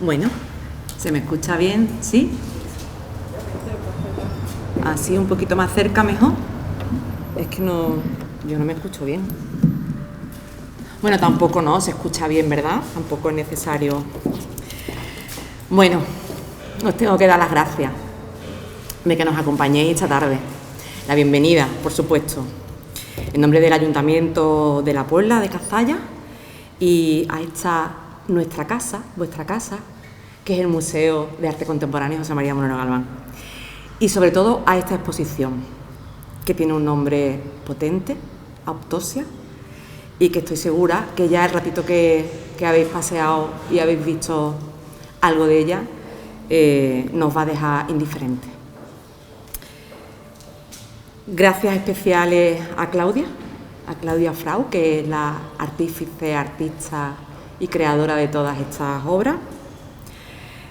Bueno, ¿se me escucha bien? ¿Sí? Así un poquito más cerca mejor. Es que yo no me escucho bien. Bueno, tampoco no, se escucha bien, ¿verdad? Tampoco es necesario. Bueno, os tengo que dar las gracias de que nos acompañéis esta tarde. La bienvenida, por supuesto, en nombre del Ayuntamiento de La Puebla de Cazalla y a esta nuestra casa, vuestra casa, que es el Museo de Arte Contemporáneo José María Moreno Galván. Y sobre todo a esta exposición, que tiene un nombre potente, Autopsia, y que estoy segura que ya el ratito que habéis paseado y habéis visto algo de ella, nos va a dejar indiferentes. Gracias especiales a Claudia Frau, que es la artífice, artista y creadora de todas estas obras.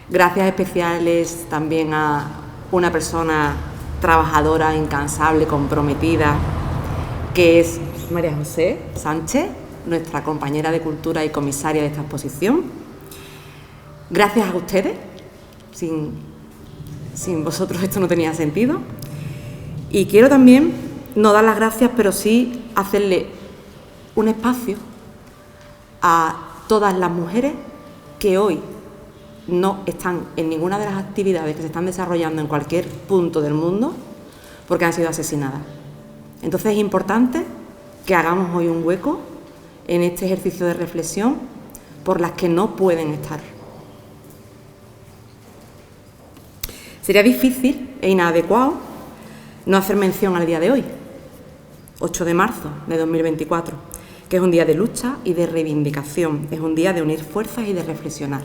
Gracias especiales también a una persona trabajadora, incansable, comprometida, que es María José Sánchez, nuestra compañera de Cultura y comisaria de esta exposición. Gracias a ustedes, sin vosotros esto no tenía sentido. Y quiero también no dar las gracias, pero sí hacerle un espacio a todas las mujeres que hoy no están en ninguna de las actividades que se están desarrollando en cualquier punto del mundo porque han sido asesinadas. Entonces es importante que hagamos hoy un hueco en este ejercicio de reflexión por las que no pueden estar. Sería difícil e inadecuado no hacer mención al día de hoy, 8 de marzo de 2024, que es un día de lucha y de reivindicación, es un día de unir fuerzas y de reflexionar.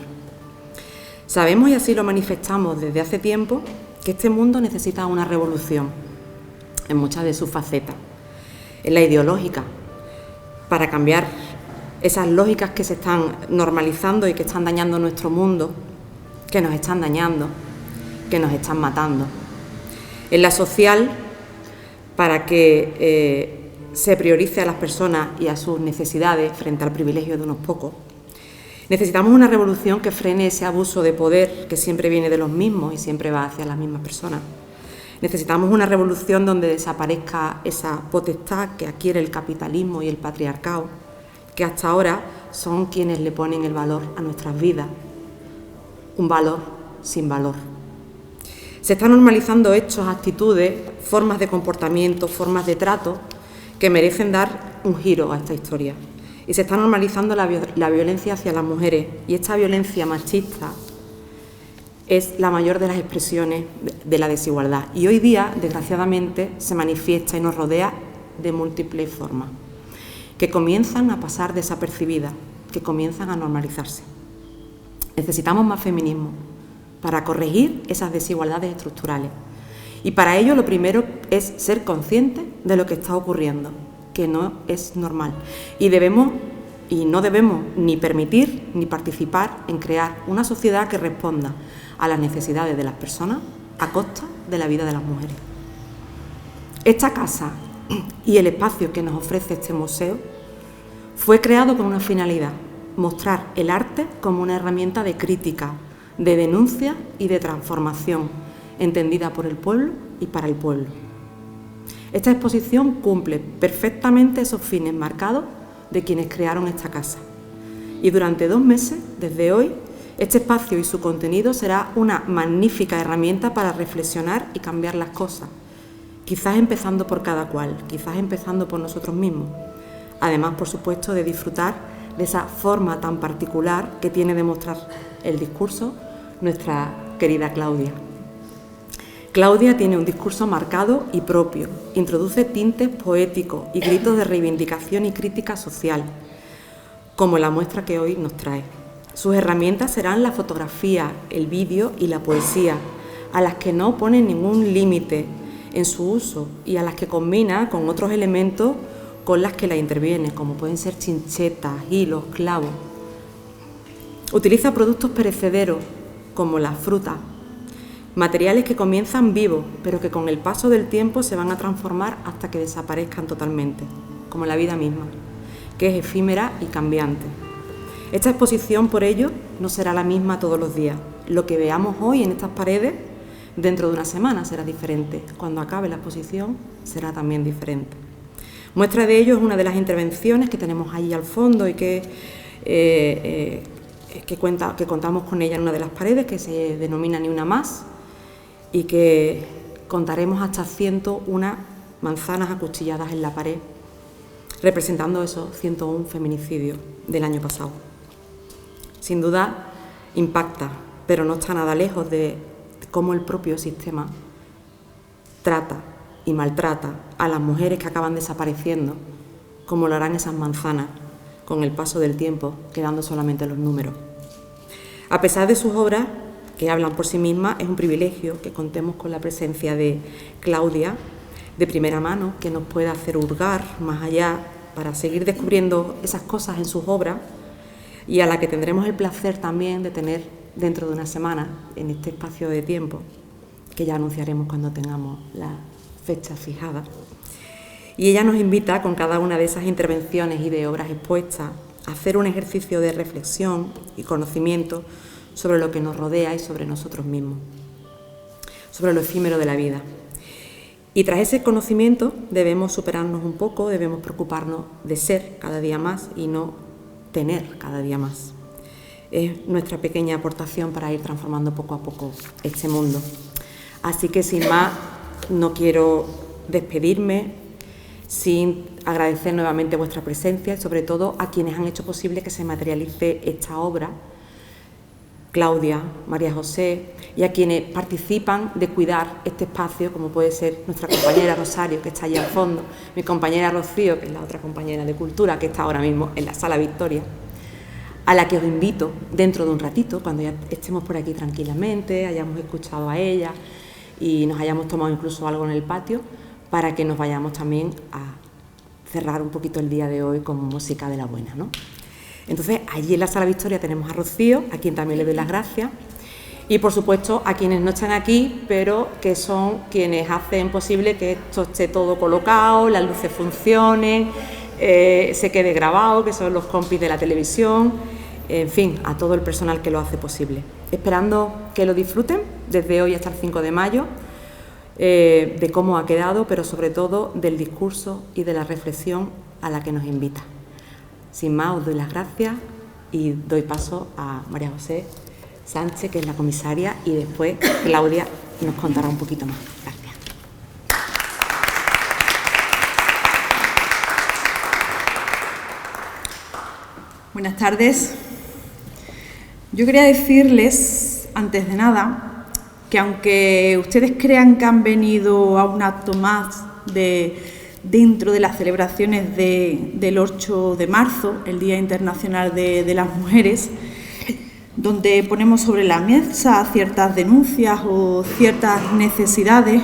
Sabemos, y así lo manifestamos desde hace tiempo, que este mundo necesita una revolución en muchas de sus facetas. En la ideológica, para cambiar esas lógicas que se están normalizando y que están dañando nuestro mundo, que nos están dañando, que nos están matando. En la social, para que se priorice a las personas y a sus necesidades frente al privilegio de unos pocos. Necesitamos una revolución que frene ese abuso de poder que siempre viene de los mismos y siempre va hacia las mismas personas. Necesitamos una revolución donde desaparezca esa potestad que adquiere el capitalismo y el patriarcado, que hasta ahora son quienes le ponen el valor a nuestras vidas, un valor sin valor. Se están normalizando hechos, actitudes, formas de comportamiento, formas de trato que merecen dar un giro a esta historia. Y se está normalizando la violencia hacia las mujeres, y esta violencia machista es la mayor de las expresiones de la desigualdad. Y hoy día, desgraciadamente, se manifiesta y nos rodea de múltiples formas, que comienzan a pasar desapercibidas, que comienzan a normalizarse. Necesitamos más feminismo para corregir esas desigualdades estructurales. Y para ello lo primero es ser conscientes de lo que está ocurriendo, que no es normal. Y no debemos ni permitir ni participar en crear una sociedad que responda a las necesidades de las personas a costa de la vida de las mujeres. Esta casa y el espacio que nos ofrece este museo fue creado con una finalidad: mostrar el arte como una herramienta de crítica, de denuncia y de transformación, entendida por el pueblo y para el pueblo. Esta exposición cumple perfectamente esos fines marcados de quienes crearon esta casa. Y durante 2 meses, desde hoy, este espacio y su contenido será una magnífica herramienta para reflexionar y cambiar las cosas, quizás empezando por cada cual, quizás empezando por nosotros mismos. Además, por supuesto, de disfrutar de esa forma tan particular que tiene de mostrar el discurso nuestra querida Claudia. Claudia tiene un discurso marcado y propio, introduce tintes poéticos y gritos de reivindicación y crítica social, como la muestra que hoy nos trae. Sus herramientas serán la fotografía, el vídeo y la poesía, a las que no pone ningún límite en su uso y a las que combina con otros elementos con las que la interviene, como pueden ser chinchetas, hilos, clavos. Utiliza productos perecederos, como la fruta, materiales que comienzan vivos, pero que con el paso del tiempo se van a transformar hasta que desaparezcan totalmente, como la vida misma, que es efímera y cambiante. Esta exposición, por ello, no será la misma todos los días. Lo que veamos hoy en estas paredes, dentro de una semana será diferente. Cuando acabe la exposición, será también diferente. Muestra de ello es una de las intervenciones que tenemos allí al fondo y que contamos con ella en una de las paredes, que se denomina Ni una más, y que contaremos hasta 101 manzanas acuchilladas en la pared, representando esos 101 feminicidios del año pasado. Sin duda impacta, pero no está nada lejos de cómo el propio sistema trata y maltrata a las mujeres que acaban desapareciendo, como lo harán esas manzanas con el paso del tiempo, quedando solamente los números. A pesar de sus obras, que hablan por sí mismas, es un privilegio que contemos con la presencia de Claudia, de primera mano, que nos pueda hacer hurgar más allá para seguir descubriendo esas cosas en sus obras, y a la que tendremos el placer también de tener dentro de una semana en este espacio de tiempo, que ya anunciaremos cuando tengamos la fecha fijada. Y ella nos invita, con cada una de esas intervenciones y de obras expuestas, a hacer un ejercicio de reflexión y conocimiento sobre lo que nos rodea y sobre nosotros mismos, sobre lo efímero de la vida. Y tras ese conocimiento debemos superarnos un poco, debemos preocuparnos de ser cada día más y no tener cada día más. Es nuestra pequeña aportación para ir transformando poco a poco este mundo. Así que, sin más, no quiero despedirme sin agradecer nuevamente vuestra presencia y sobre todo a quienes han hecho posible que se materialice esta obra, Claudia, María José, y a quienes participan de cuidar este espacio, como puede ser nuestra compañera Rosario, que está allí al fondo, mi compañera Rocío, que es la otra compañera de Cultura, que está ahora mismo en la Sala Victoria, a la que os invito dentro de un ratito, cuando ya estemos por aquí tranquilamente, hayamos escuchado a ella y nos hayamos tomado incluso algo en el patio, para que nos vayamos también a cerrar un poquito el día de hoy con música de la buena, ¿no? Entonces, allí en la Sala Victoria tenemos a Rocío, a quien también le doy las gracias, y por supuesto a quienes no están aquí, pero que son quienes hacen posible que esto esté todo colocado, las luces funcionen, se quede grabado, que son los compis de la televisión, en fin, a todo el personal que lo hace posible. Esperando que lo disfruten desde hoy hasta el 5 de mayo, de cómo ha quedado, pero sobre todo del discurso y de la reflexión a la que nos invita. Sin más, os doy las gracias y doy paso a María José Sánchez, que es la comisaria, y después Claudia nos contará un poquito más. Gracias. Buenas tardes. Yo quería decirles, antes de nada, que aunque ustedes crean que han venido a un acto más dentro de las celebraciones del 8 de marzo, el Día Internacional de las Mujeres, donde ponemos sobre la mesa ciertas denuncias o ciertas necesidades,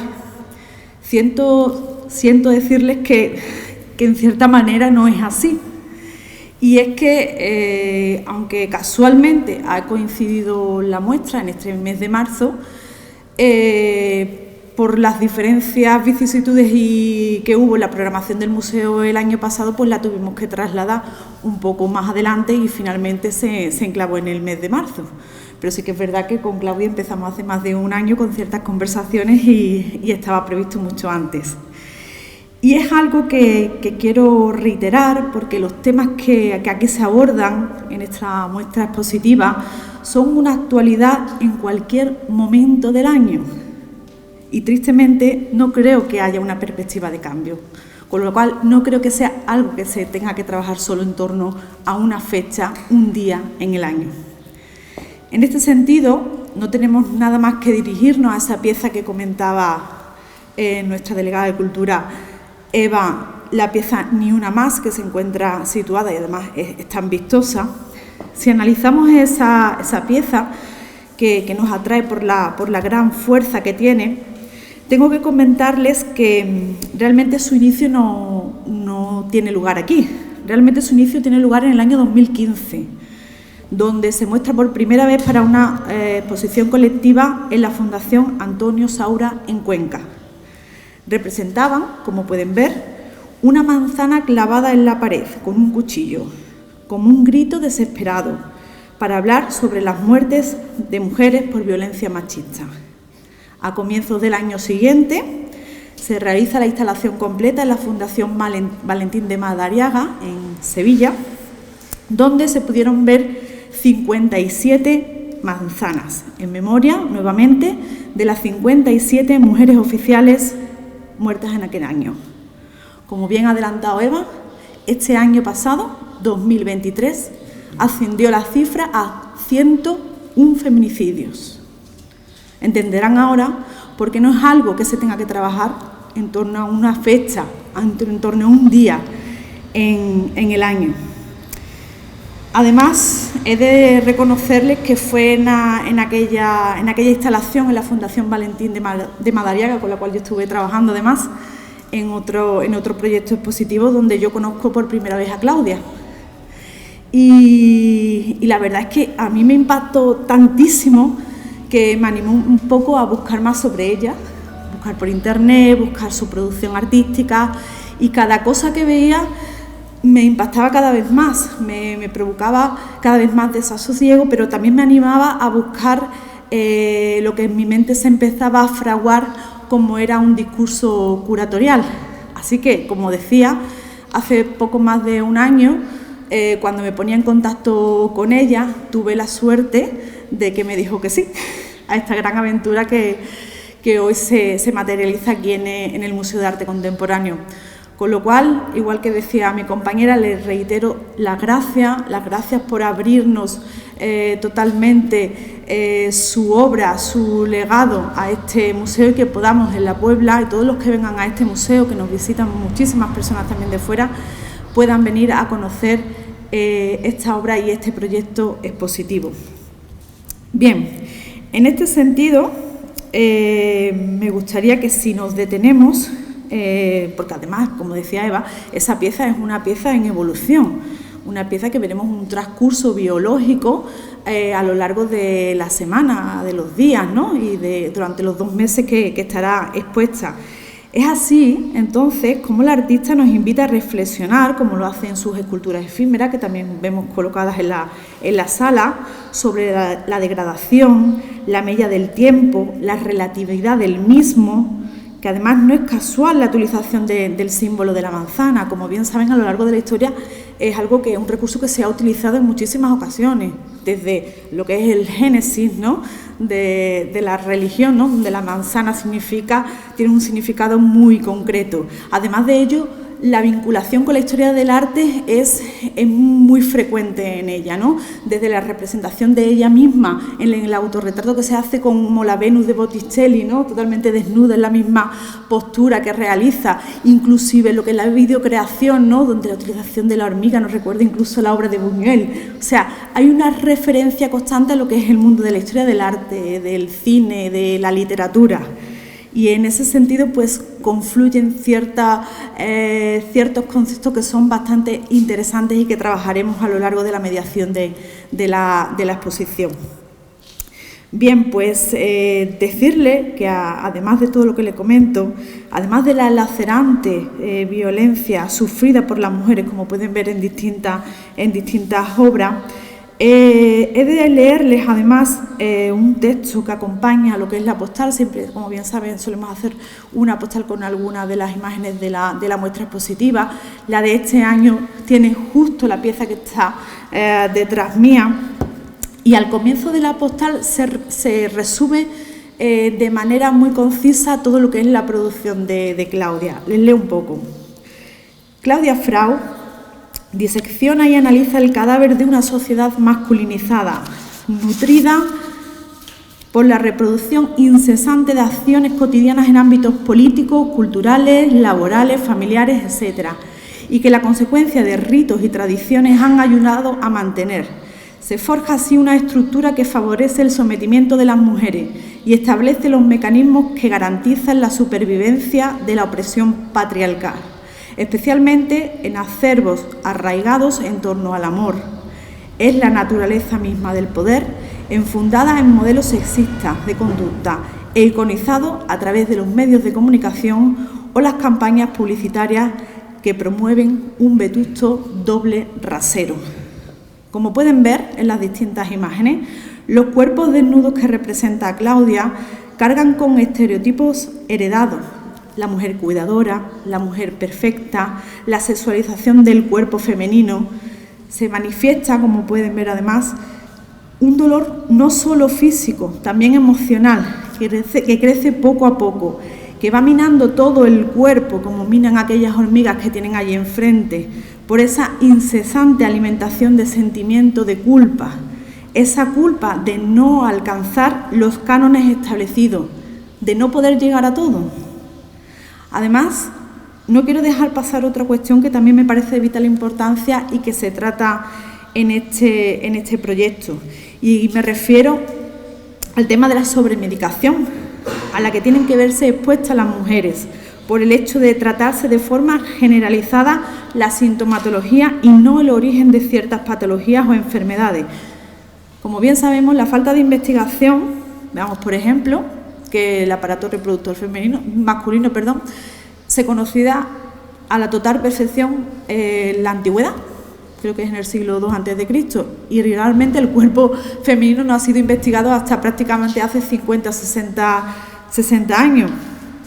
siento decirles que en cierta manera no es así. Y es que, aunque casualmente ha coincidido la muestra en este mes de marzo, por las diferencias, vicisitudes que hubo en la programación del museo el año pasado, pues la tuvimos que trasladar un poco más adelante y finalmente se enclavó en el mes de marzo. Pero sí que es verdad que con Claudia empezamos hace más de un año con ciertas conversaciones y estaba previsto mucho antes. Y es algo que quiero reiterar porque los temas que aquí se abordan en esta muestra expositiva son una actualidad en cualquier momento del año. Y tristemente no creo que haya una perspectiva de cambio, con lo cual no creo que sea algo que se tenga que trabajar solo en torno a una fecha, un día en el año. En este sentido, no tenemos nada más que dirigirnos a esa pieza que comentaba nuestra delegada de Cultura, Eva, la pieza Ni una más, que se encuentra situada y además es tan vistosa. Si analizamos esa pieza que nos atrae por la gran fuerza que tiene, tengo que comentarles que realmente su inicio no tiene lugar aquí. Realmente su inicio tiene lugar en el año 2015, donde se muestra por primera vez para una exposición colectiva en la Fundación Antonio Saura en Cuenca. Representaban, como pueden ver, una manzana clavada en la pared con un cuchillo, como un grito desesperado para hablar sobre las muertes de mujeres por violencia machista. A comienzos del año siguiente se realiza la instalación completa en la Fundación Valentín de Madariaga, en Sevilla, donde se pudieron ver 57 manzanas, en memoria, nuevamente, de las 57 mujeres oficiales muertas en aquel año. Como bien ha adelantado Eva, este año pasado, 2023, ascendió la cifra a 101 feminicidios. Entenderán ahora por qué no es algo que se tenga que trabajar en torno a una fecha, en torno a un día en el año. Además, he de reconocerles que fue en aquella instalación en la Fundación Valentín de Madariaga, con la cual yo estuve trabajando además, en otro proyecto expositivo donde yo conozco por primera vez a Claudia. Y la verdad es que a mí me impactó tantísimo que me animó un poco a buscar más sobre ella, buscar por internet, buscar su producción artística, y cada cosa que veía me impactaba cada vez más, me provocaba cada vez más desasosiego, pero también me animaba a buscar lo que en mi mente se empezaba a fraguar como era un discurso curatorial. Así que, como decía, hace poco más de un año, cuando me ponía en contacto con ella, tuve la suerte de que me dijo que sí a esta gran aventura que hoy se materializa aquí en el Museo de Arte Contemporáneo. Con lo cual, igual que decía mi compañera, les reitero las gracias por abrirnos totalmente su obra, su legado a este museo, y que podamos en la Puebla, y todos los que vengan a este museo, que nos visitan muchísimas personas también de fuera, puedan venir a conocer esta obra y este proyecto expositivo. Bien, en este sentido, me gustaría que si nos detenemos, porque además, como decía Eva, esa pieza es una pieza en evolución, una pieza que veremos un transcurso biológico a lo largo de la semana, de los días, ¿no? Y durante los 2 meses que estará expuesta. Es así, entonces, como la artista nos invita a reflexionar, como lo hace en sus esculturas efímeras, que también vemos colocadas en la sala, sobre la degradación, la mella del tiempo, la relatividad del mismo, que además no es casual la utilización del símbolo de la manzana. Como bien saben, a lo largo de la historia es un recurso que se ha utilizado en muchísimas ocasiones, desde lo que es el génesis, ¿no?, de la religión, ¿no?, donde la manzana tiene un significado muy concreto. Además de ello, la vinculación con la historia del arte es muy frecuente en ella, ¿no? Desde la representación de ella misma, en el autorretrato que se hace como la Venus de Botticelli, ¿no?, totalmente desnuda en la misma postura que realiza, inclusive lo que es la videocreación, ¿no?, donde la utilización de la hormiga nos recuerda incluso la obra de Buñuel. O sea, hay una referencia constante a lo que es el mundo de la historia del arte, del cine, de la literatura. Y en ese sentido, pues, confluyen ciertos conceptos que son bastante interesantes y que trabajaremos a lo largo de la mediación de la exposición. Bien, pues decirle que además de todo lo que le comento, además de la lacerante violencia sufrida por las mujeres, como pueden ver en distintas obras, he de leerles además un texto que acompaña a lo que es la postal. Siempre, como bien saben, solemos hacer una postal con alguna de las imágenes de la muestra expositiva. La de este año tiene justo la pieza que está detrás mía, y al comienzo de la postal se resume de manera muy concisa todo lo que es la producción de Claudia. Les leo un poco. Claudia Frau disecciona y analiza el cadáver de una sociedad masculinizada, nutrida por la reproducción incesante de acciones cotidianas en ámbitos políticos, culturales, laborales, familiares, etc., y que la consecuencia de ritos y tradiciones han ayudado a mantener. Se forja así una estructura que favorece el sometimiento de las mujeres y establece los mecanismos que garantizan la supervivencia de la opresión patriarcal, especialmente en acervos arraigados en torno al amor. Es la naturaleza misma del poder, enfundada en modelos sexistas de conducta e iconizado a través de los medios de comunicación o las campañas publicitarias que promueven un vetusto doble rasero. Como pueden ver en las distintas imágenes, los cuerpos desnudos que representa Claudia cargan con estereotipos heredados: la mujer cuidadora, la mujer perfecta, la sexualización del cuerpo femenino. Se manifiesta, como pueden ver además, un dolor no solo físico, también emocional, que crece poco a poco, que va minando todo el cuerpo, como minan aquellas hormigas que tienen allí enfrente, por esa incesante alimentación de sentimiento de culpa, esa culpa de no alcanzar los cánones establecidos, de no poder llegar a todo. Además, no quiero dejar pasar otra cuestión que también me parece de vital importancia y que se trata en este proyecto, y me refiero al tema de la sobremedicación, a la que tienen que verse expuestas las mujeres, por el hecho de tratarse de forma generalizada la sintomatología y no el origen de ciertas patologías o enfermedades. Como bien sabemos, la falta de investigación, veamos por ejemplo, que el aparato reproductor masculino, se conocía a la total perfección en la antigüedad, creo que es en el siglo II a.C., y realmente el cuerpo femenino no ha sido investigado hasta prácticamente hace 50, 60 años.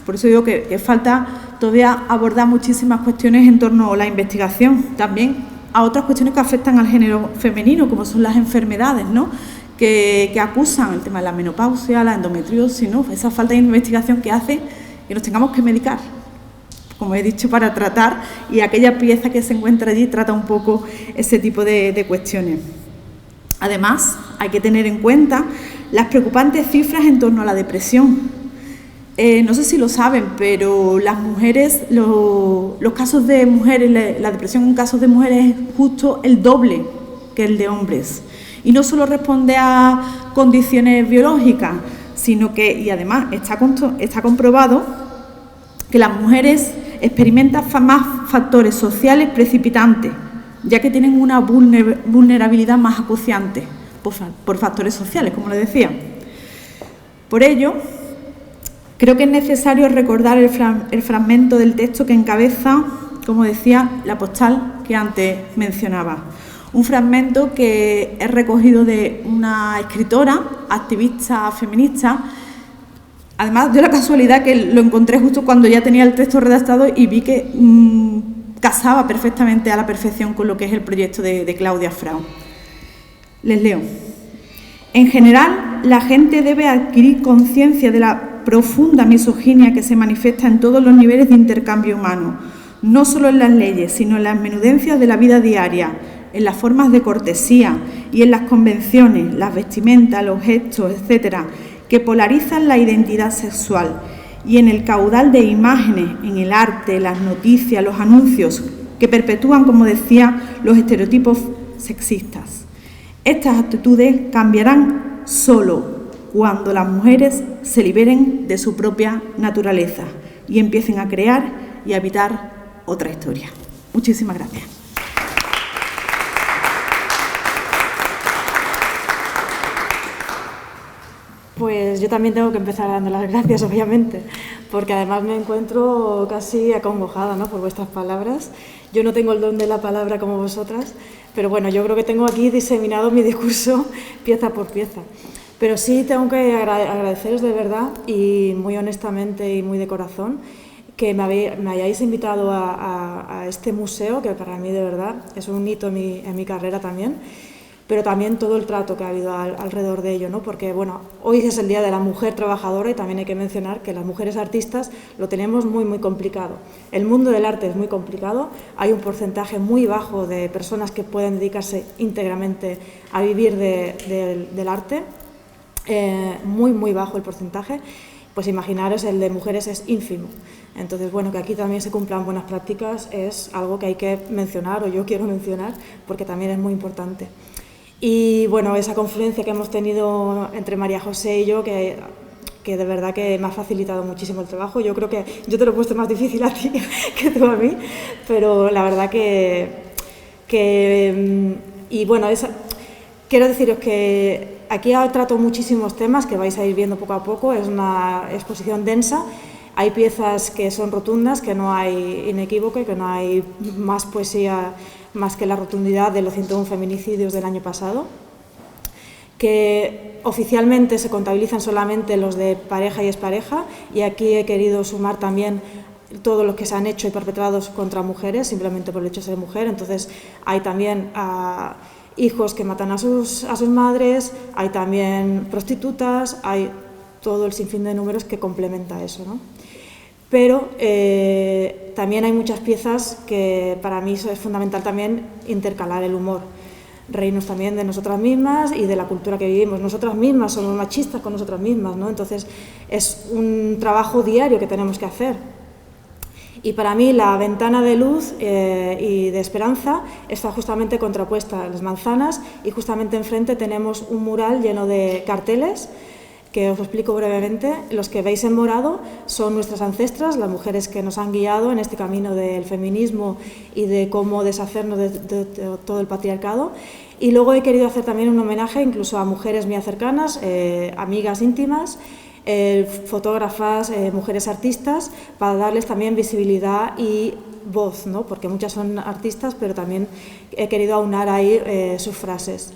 Por eso digo que falta todavía abordar muchísimas cuestiones en torno a la investigación, también a otras cuestiones que afectan al género femenino, como son las enfermedades, ¿no?, que acusan el tema de la menopausia, la endometriosis, ¿no?, esa falta de investigación que hace que nos tengamos que medicar, como he dicho, para tratar, y aquella pieza que se encuentra allí trata un poco ese tipo de cuestiones. Además, hay que tener en cuenta las preocupantes cifras en torno a la depresión. No sé si lo saben, pero las mujeres, los casos de mujeres, la depresión en casos de mujeres es justo el doble que el de hombres. Y no solo responde a condiciones biológicas, sino que, y además está comprobado, que las mujeres experimentan más factores sociales precipitantes, ya que tienen una vulnerabilidad más acuciante por factores sociales, como les decía. Por ello, creo que es necesario recordar el fragmento del texto que encabeza, como decía, la postal que antes mencionaba. Un fragmento que es recogido de una escritora, activista feminista. Además, dio la casualidad que lo encontré justo cuando ya tenía el texto redactado y vi que casaba perfectamente a la perfección con lo que es el proyecto de Claudia Frau. Les leo. En general, la gente debe adquirir conciencia de la profunda misoginia que se manifiesta en todos los niveles de intercambio humano, no solo en las leyes, sino en las menudencias de la vida diaria, en las formas de cortesía y en las convenciones, las vestimentas, los gestos, etcétera, que polarizan la identidad sexual, y en el caudal de imágenes, en el arte, las noticias, los anuncios, que perpetúan, como decía, los estereotipos sexistas. Estas actitudes cambiarán solo cuando las mujeres se liberen de su propia naturaleza y empiecen a crear y a habitar otra historia. Muchísimas gracias. Pues yo también tengo que empezar dando las gracias, obviamente, porque además me encuentro casi acongojada, ¿no?, por vuestras palabras. Yo no tengo el don de la palabra como vosotras, pero bueno, yo creo que tengo aquí diseminado mi discurso pieza por pieza. Pero sí tengo que agradeceros de verdad y muy honestamente y muy de corazón que me hayáis invitado a este museo, que para mí de verdad es un hito en mi carrera también, pero también todo el trato que ha habido alrededor de ello, ¿no? Porque bueno, hoy es el Día de la Mujer Trabajadora y también hay que mencionar que las mujeres artistas lo tenemos muy, muy complicado. El mundo del arte es muy complicado, hay un porcentaje muy bajo de personas que pueden dedicarse íntegramente a vivir del arte, muy, muy bajo el porcentaje. Pues imaginaros, el de mujeres es ínfimo. Entonces, bueno, que aquí también se cumplan buenas prácticas es algo que hay que mencionar, o yo quiero mencionar, porque también es muy importante. Y bueno, esa confluencia que hemos tenido entre María José y yo, que de verdad que me ha facilitado muchísimo el trabajo. Yo creo que yo te lo he puesto más difícil a ti que tú a mí, pero la verdad y bueno, quiero deciros que aquí trato muchísimos temas que vais a ir viendo poco a poco. Es una exposición densa. Hay piezas que son rotundas, que no hay inequívoco, que no hay más poesía más que la rotundidad de los 101 feminicidios del año pasado, que oficialmente se contabilizan solamente los de pareja y expareja, y aquí he querido sumar también todos los que se han hecho y perpetrados contra mujeres, simplemente por el hecho de ser mujer. Entonces hay también hijos que matan a sus madres, hay también prostitutas, hay todo el sinfín de números que complementa eso, ¿no? Pero también hay muchas piezas que para mí es fundamental también intercalar el humor, reírnos también de nosotras mismas y de la cultura que vivimos. Nosotras mismas somos machistas con nosotras mismas, ¿no? Entonces es un trabajo diario que tenemos que hacer. Y para mí la ventana de luz y de esperanza está justamente contrapuesta a las manzanas, y justamente enfrente tenemos un mural lleno de carteles que os explico brevemente. Los que veis en morado son nuestras ancestras, las mujeres que nos han guiado en este camino del feminismo y de cómo deshacernos de todo el patriarcado. Y luego he querido hacer también un homenaje incluso a mujeres mías cercanas, amigas íntimas, fotógrafas, mujeres artistas, para darles también visibilidad y voz, ¿no? Porque muchas son artistas, pero también he querido aunar ahí sus frases.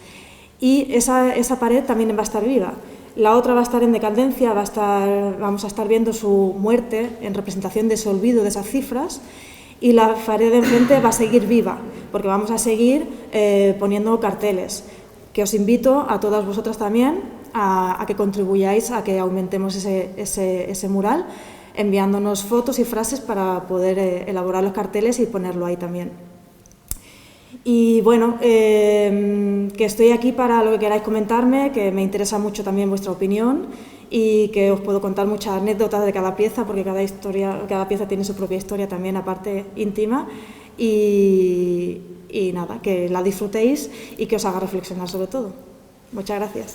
Y esa pared también va a estar viva. La otra va a estar en decadencia, vamos a estar viendo su muerte en representación de ese olvido, de esas cifras, y la pared de enfrente va a seguir viva, porque vamos a seguir poniendo carteles, que os invito a todas vosotras también a que contribuyáis a que aumentemos ese mural, enviándonos fotos y frases para poder elaborar los carteles y ponerlo ahí también. Y bueno, que estoy aquí para lo que queráis comentarme, que me interesa mucho también vuestra opinión, y que os puedo contar muchas anécdotas de cada pieza, porque cada pieza tiene su propia historia también, aparte íntima, y nada, que la disfrutéis y que os haga reflexionar sobre todo. Muchas gracias.